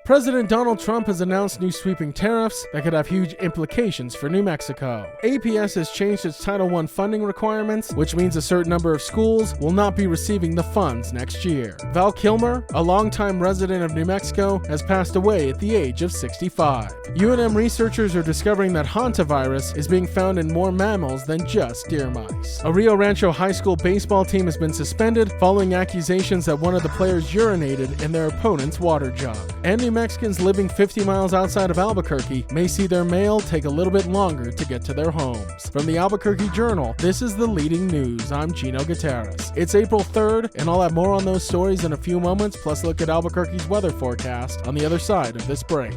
President Donald Trump has announced new sweeping tariffs that could have huge implications for New Mexico. APS has changed its Title I funding requirements, which means a certain number of schools will not be receiving the funds next year. Val Kilmer, a longtime resident of New Mexico, has passed away at the age of 65. UNM researchers are discovering that hantavirus is being found in more mammals than just deer mice. A Rio Rancho high school baseball team has been suspended following accusations that one of the players urinated in their opponent's water jug. And New Mexicans living 50 miles outside of Albuquerque may see their mail take a little bit longer to get to their homes. From the Albuquerque Journal, this is the leading news. I'm Gino Gutierrez. It's April 3rd, and I'll have more on those stories in a few moments, plus look at Albuquerque's weather forecast on the other side of this break.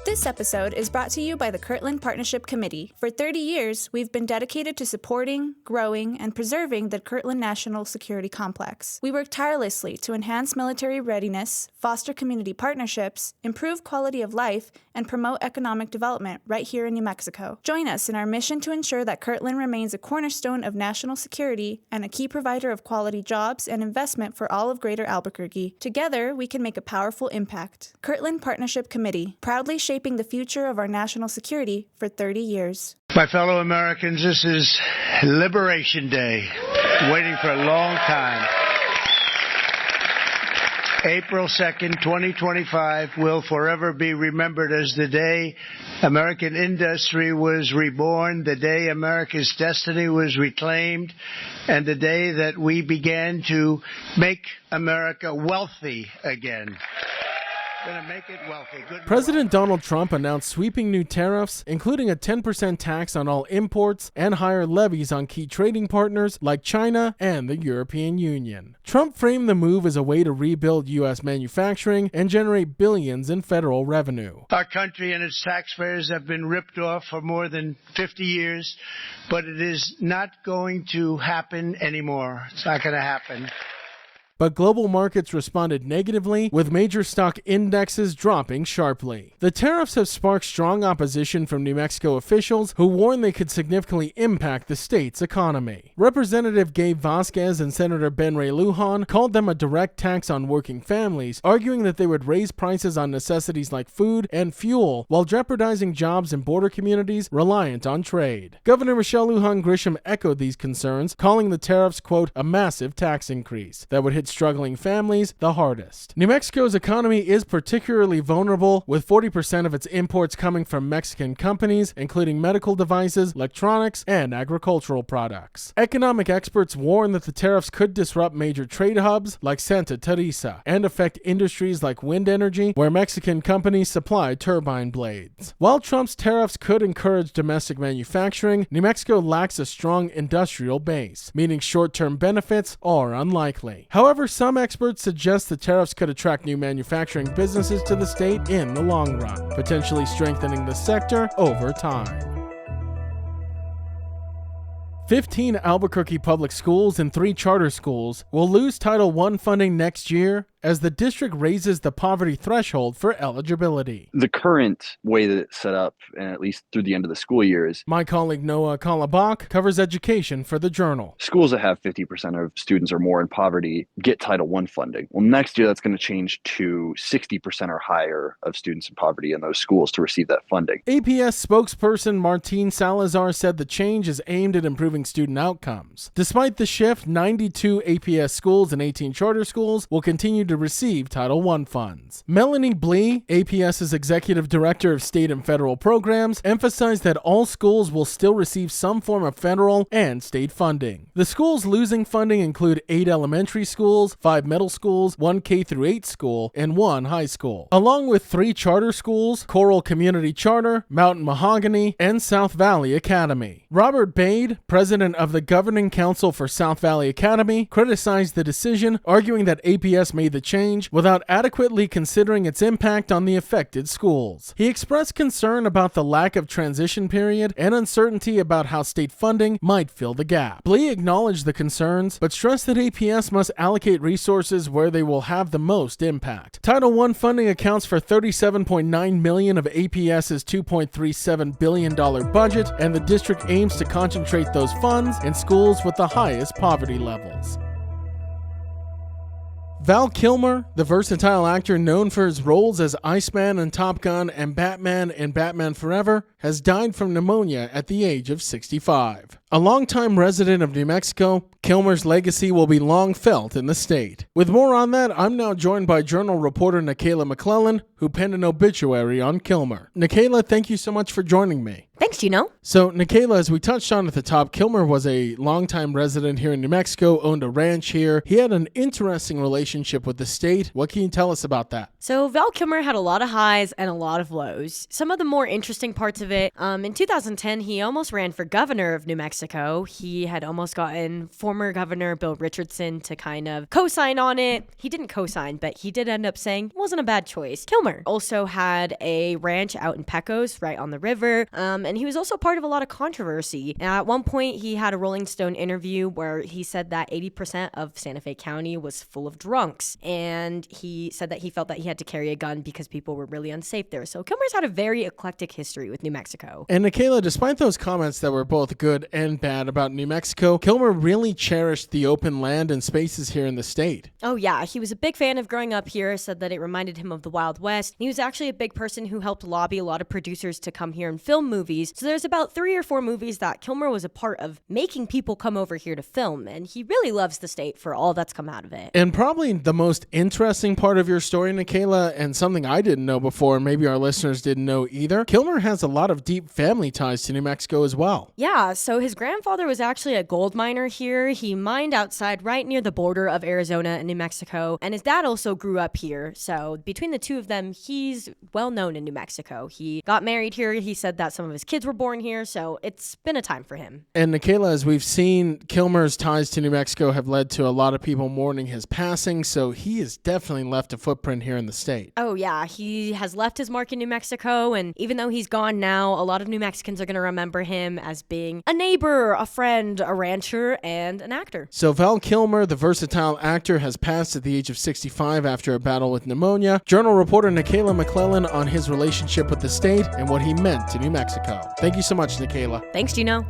This episode is brought to you by the Kirtland Partnership Committee. For 30 years, we've been dedicated to supporting, growing, and preserving the Kirtland National Security Complex. We work tirelessly to enhance military readiness, foster community partnerships, improve quality of life, and promote economic development right here in New Mexico. Join us in our mission to ensure that Kirtland remains a cornerstone of national security and a key provider of quality jobs and investment for all of Greater Albuquerque. Together, we can make a powerful impact. Kirtland Partnership Committee, proudly shaping the future of our national security for 30 years. My fellow Americans, this is Liberation Day, waiting for a long time. April 2nd, 2025 will forever be remembered as the day American industry was reborn, the day America's destiny was reclaimed, and the day that we began to make America wealthy again. President Donald Trump announced sweeping new tariffs, including a 10% tax on all imports and higher levies on key trading partners like China and the European Union. Trump framed the move as a way to rebuild U.S. manufacturing and generate billions in federal revenue. Our country and its taxpayers have been ripped off for more than 50 years, but it is not going to happen anymore. It's not going to happen. But global markets responded negatively, with major stock indexes dropping sharply. The tariffs have sparked strong opposition from New Mexico officials who warn they could significantly impact the state's economy. Representative Gabe Vasquez and Senator Ben Ray Lujan called them a direct tax on working families, arguing that they would raise prices on necessities like food and fuel while jeopardizing jobs in border communities reliant on trade. Governor Michelle Lujan Grisham echoed these concerns, calling the tariffs, quote, a massive tax increase that would hit struggling families the hardest. New Mexico's economy is particularly vulnerable, with 40% of its imports coming from Mexican companies, including medical devices, electronics, and agricultural products. Economic experts warn that the tariffs could disrupt major trade hubs like Santa Teresa and affect industries like wind energy, where Mexican companies supply turbine blades. While Trump's tariffs could encourage domestic manufacturing, New Mexico lacks a strong industrial base, meaning short-term benefits are unlikely. However, some experts suggest the tariffs could attract new manufacturing businesses to the state in the long run, potentially strengthening the sector over time. 15 Albuquerque public schools and 3 charter schools will lose Title I funding next year as the district raises the poverty threshold for eligibility. The current way that it's set up, and at least through the end of the school year, is my colleague Noah Kalabach covers education for the Journal. Schools that have 50% of students or more in poverty get Title I funding. Well, next year that's going to change to 60% or higher of students in poverty in those schools to receive that funding. APS spokesperson Martine Salazar said the change is aimed at improving student outcomes. Despite the shift, 92 APS schools and 18 charter schools will continue to receive Title I funds. Melanie Blee, APS's Executive Director of State and Federal Programs, emphasized that all schools will still receive some form of federal and state funding. The schools losing funding include 8 elementary schools, 5 middle schools, 1 K-8 school, and 1 high school, along with 3 charter schools, Coral Community Charter, Mountain Mahogany, and South Valley Academy. Robert Bade, president of the Governing Council for South Valley Academy, criticized the decision, arguing that APS made the change without adequately considering its impact on the affected schools. He expressed concern about the lack of transition period and uncertainty about how state funding might fill the gap. Blee acknowledged the concerns, but stressed that APS must allocate resources where they will have the most impact. Title I funding accounts for $37.9 million of APS's $2.37 billion budget, and the district aims to concentrate those funds in schools with the highest poverty levels. Val Kilmer, the versatile actor known for his roles as Iceman in Top Gun and Batman in Batman Forever, has died from pneumonia at the age of 65. A longtime resident of New Mexico, Kilmer's legacy will be long felt in the state. With more on that, I'm now joined by Journal reporter Nikayla McClellan, who penned an obituary on Kilmer. Nikayla, thank you so much for joining me. Thanks, Gino. So, Nikayla, as we touched on at the top, Kilmer was a longtime resident here in New Mexico, owned a ranch here. He had an interesting relationship with the state. What can you tell us about that? So Val Kilmer had a lot of highs and a lot of lows. Some of the more interesting parts of it, in 2010, he almost ran for governor of New Mexico. He had almost gotten former governor Bill Richardson to kind of co-sign on it. He didn't co-sign, but he did end up saying it wasn't a bad choice. Kilmer also had a ranch out in Pecos, right on the river, and he was also part of a lot of controversy. At one point, he had a Rolling Stone interview where he said that 80% of Santa Fe County was full of drunks, and he said that he felt that he had to carry a gun because people were really unsafe there. So Kilmer's had a very eclectic history with New Mexico. And Nikayla, despite those comments that were both good and bad about New Mexico, Kilmer really cherished the open land and spaces here in the state. Oh yeah, he was a big fan of growing up here, said that it reminded him of the Wild West. He was actually a big person who helped lobby a lot of producers to come here and film movies. So there's about 3 or 4 movies that Kilmer was a part of making people come over here to film, and he really loves the state for all that's come out of it. And probably the most interesting part of your story, Nikayla, and something I didn't know before, and maybe our listeners didn't know either, Kilmer has a lot of deep family ties to New Mexico as well. Yeah, so his grandfather was actually a gold miner here. He mined outside right near the border of Arizona and New Mexico, and his dad also grew up here. So between the two of them, he's well known in New Mexico. He got married here. He said that some of his kids were born here, so it's been a time for him. And Nikayla, as we've seen, Kilmer's ties to New Mexico have led to a lot of people mourning his passing, so he has definitely left a footprint here in the state. Oh yeah, he has left his mark in New Mexico, and even though he's gone now, a lot of New Mexicans are going to remember him as being a neighbor, a friend, a rancher, and an actor. So Val Kilmer, the versatile actor, has passed at the age of 65 after a battle with pneumonia. Journal reporter Nikayla McClellan on his relationship with the state and what he meant to New Mexico. Thank you so much, Nikayla. Thanks, Gino.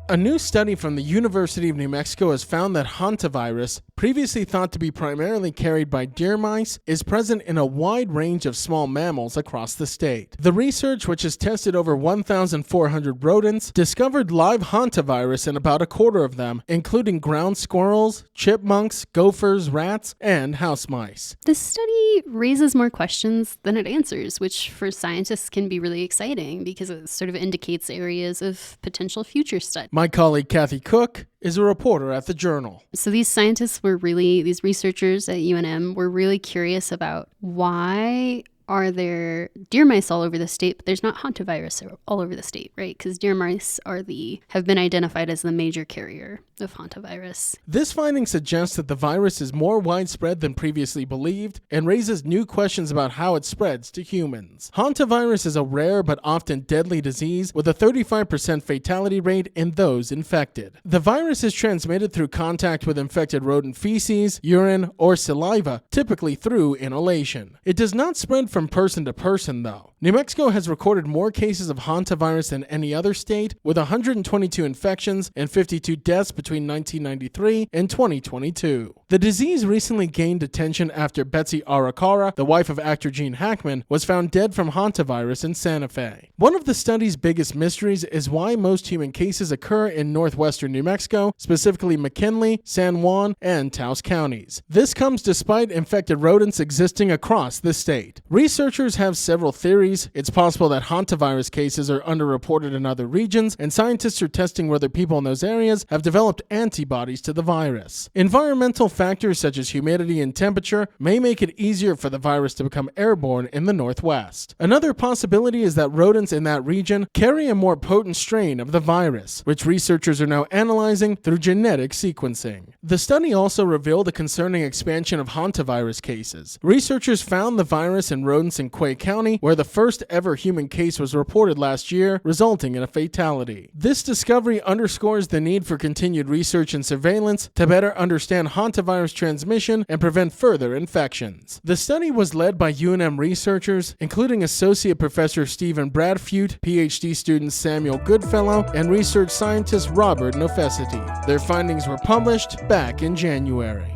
A new study from the University of New Mexico has found that hantavirus, previously thought to be primarily carried by deer mice, is present in a wide range of small mammals across the state. The research, which has tested over 1,400 rodents, discovered live hantavirus in about a quarter of them, including ground squirrels, chipmunks, gophers, rats, and house mice. This study raises more questions than it answers, which for scientists can be really exciting because it sort of indicates areas of potential future study. My colleague Kathy Cook is a reporter at the Journal. So these researchers at UNM were really curious about why are there deer mice all over the state, but there's not hantavirus all over the state, right? Because deer mice have been identified as the major carrier of hantavirus. This finding suggests that the virus is more widespread than previously believed and raises new questions about how it spreads to humans. Hantavirus is a rare but often deadly disease with a 35% fatality rate in those infected. The virus is transmitted through contact with infected rodent feces, urine, or saliva, typically through inhalation. It does not spread from person to person, though. New Mexico has recorded more cases of hantavirus than any other state, with 122 infections and 52 deaths between 1993 and 2022. The disease recently gained attention after Betsy Arakawa, the wife of actor Gene Hackman, was found dead from hantavirus in Santa Fe. One of the study's biggest mysteries is why most human cases occur in northwestern New Mexico, specifically McKinley, San Juan, and Taos counties. This comes despite infected rodents existing across the state. Researchers have several theories. It's possible that hantavirus cases are underreported in other regions, and scientists are testing whether people in those areas have developed antibodies to the virus. Environmental factors such as humidity and temperature may make it easier for the virus to become airborne in the Northwest. Another possibility is that rodents in that region carry a more potent strain of the virus, which researchers are now analyzing through genetic sequencing. The study also revealed a concerning expansion of hantavirus cases. Researchers found the virus in rodents in Quay County, where the first ever human case was reported last year, resulting in a fatality. This discovery underscores the need for continued research and surveillance to better understand hantavirus transmission and prevent further infections. The study was led by UNM researchers, including Associate Professor Stephen Bradfute, PhD student Samuel Goodfellow, and research scientist Robert Nofesity. Their findings were published back in January.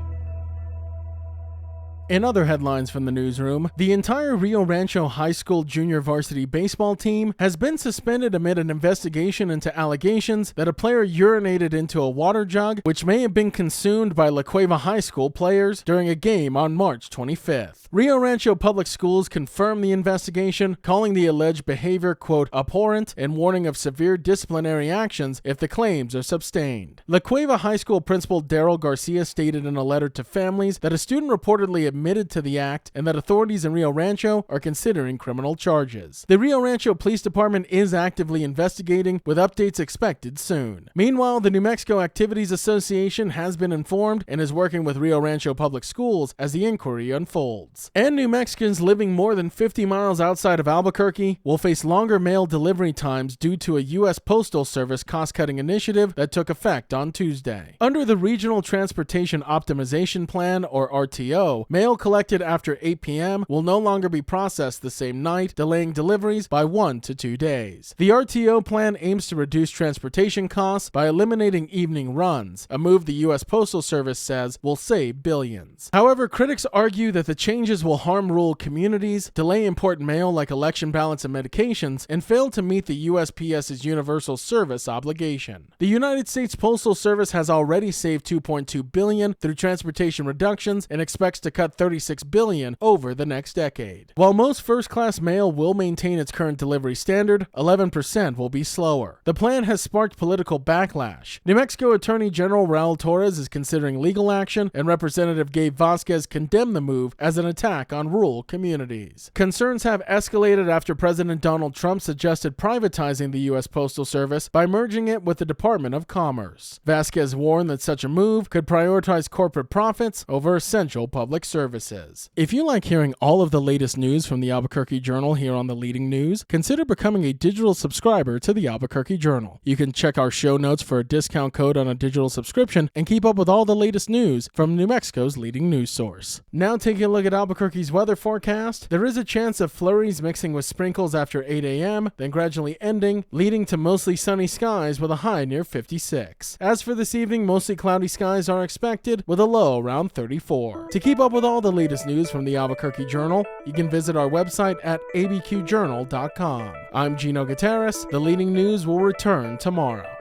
In other headlines from the newsroom, the entire Rio Rancho High School junior varsity baseball team has been suspended amid an investigation into allegations that a player urinated into a water jug, which may have been consumed by La Cueva High School players during a game on March 25th. Rio Rancho Public Schools confirmed the investigation, calling the alleged behavior, quote, abhorrent, and warning of severe disciplinary actions if the claims are sustained. La Cueva High School principal Daryl Garcia stated in a letter to families that a student reportedly admitted to the act and that authorities in Rio Rancho are considering criminal charges. The Rio Rancho Police Department is actively investigating, with updates expected soon. Meanwhile, the New Mexico Activities Association has been informed and is working with Rio Rancho Public Schools as the inquiry unfolds. And New Mexicans living more than 50 miles outside of Albuquerque will face longer mail delivery times due to a U.S. Postal Service cost-cutting initiative that took effect on Tuesday. Under the Regional Transportation Optimization Plan, or RTO, mail collected after 8 p.m. will no longer be processed the same night, delaying deliveries by 1 to 2 days. The RTO plan aims to reduce transportation costs by eliminating evening runs, a move the U.S. Postal Service says will save billions. However, critics argue that the changes will harm rural communities, delay important mail like election ballots and medications, and fail to meet the USPS's universal service obligation. The United States Postal Service has already saved $2.2 billion through transportation reductions and expects to cut $36 billion over the next decade. While most first-class mail will maintain its current delivery standard, 11% will be slower. The plan has sparked political backlash. New Mexico Attorney General Raul Torres is considering legal action, and Representative Gabe Vasquez condemned the move as an attack on rural communities. Concerns have escalated after President Donald Trump suggested privatizing the U.S. Postal Service by merging it with the Department of Commerce. Vasquez warned that such a move could prioritize corporate profits over essential public services. If you like hearing all of the latest news from the Albuquerque Journal here on the Leading News, consider becoming a digital subscriber to the Albuquerque Journal. You can check our show notes for a discount code on a digital subscription and keep up with all the latest news from New Mexico's leading news source. Now taking a look at Albuquerque's weather forecast, there is a chance of flurries mixing with sprinkles after 8 a.m., then gradually ending, leading to mostly sunny skies with a high near 56. As for this evening, mostly cloudy skies are expected with a low around 34. To keep up with all the latest news from the Albuquerque Journal, you can visit our website at abqjournal.com. I'm Gino Gutierrez. The Leading News will return tomorrow.